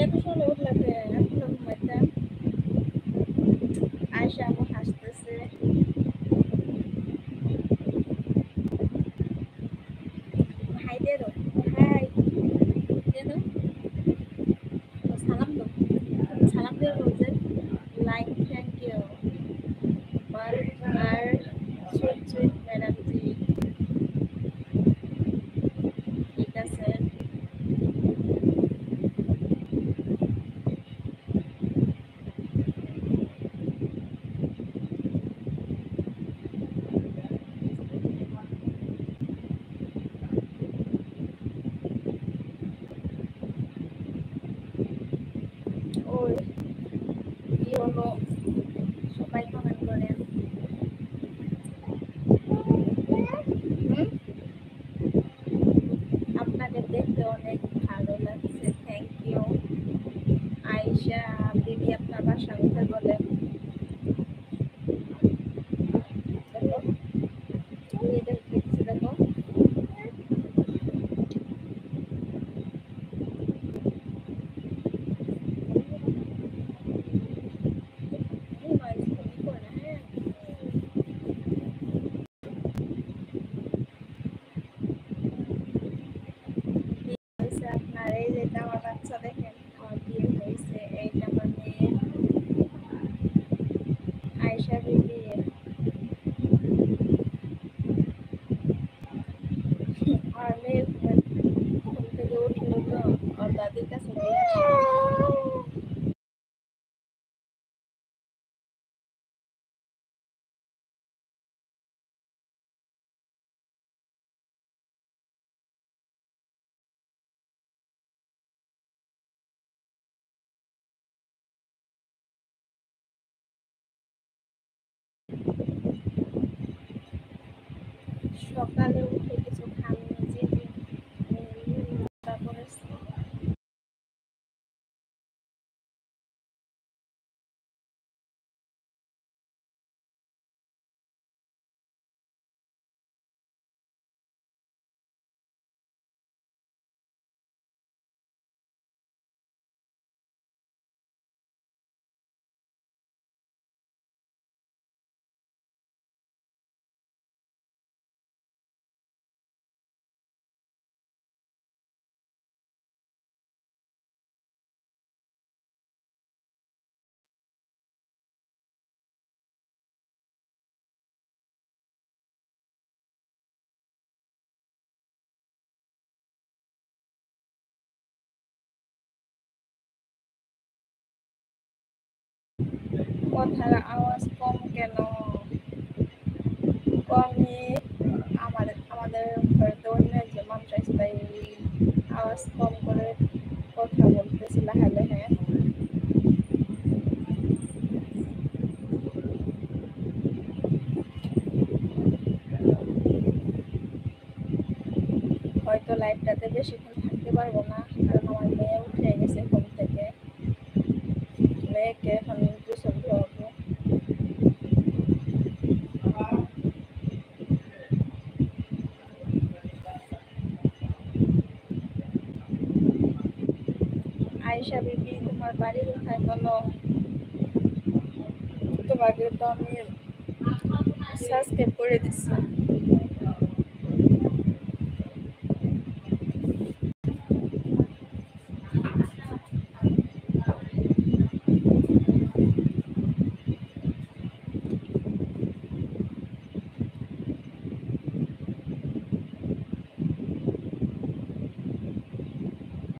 এত সময় উঠলে যে এখনো ঘুমাইতে আয়সা আমার হাসতেছে। হাই দিয়ে দাও, হাই দিয়ে দাও, সালাম দাও, সালাম দিয়ে বলছে লাইক থ্যাংক ইউ বাট আর সুইট সুইট ম্যাডাম জি। ঠিক আছে। ওই কি হলো, সবাই কমেন্ট করেন। হুম? আপনাকে দেখতে অনেক ভালো লাগছে, থ্যাংক ইউ। আয়েশা বিবি আপনার বাসা কোথায় বলেন? দেখো, আমি এটা দেখছি, দেখো। এই নয় তুমি করে না, হ্যাঁ। হয়েছে আপনার, এই যে এটা আমার বাচ্চা, দেখেন আমার বিয়ে হয়েছে, এইটা আমার মেয়ে আয়েশা বিবি। আর মেয়ে ঘুম থেকে উঠলো তো ওর দাদির কাছে দিয়ে আসে। সকালে উঠে কিছু খাননি যে তারপরে কথার আওয়াজ কম কেন? কমই, আমাদের ঘরে তো অন্য একজন মানুষ আছে, তাই আওয়াজ কম করে কথা বলতেছি লাহে লাহে। হয়তো লাইভটাতে বেশিক্ষণ থাকতে পারবো না, কারণ আমার মেয়ে উঠে গেছে ঘুম থেকে। মেয়েকে এখন গোসল দেওয়াবো। আয়েশা বিবি তোমার বাড়ি কোথায় বলো? তোমাকে তো আমি সাবস্ক্রাইব করে দিচ্ছি।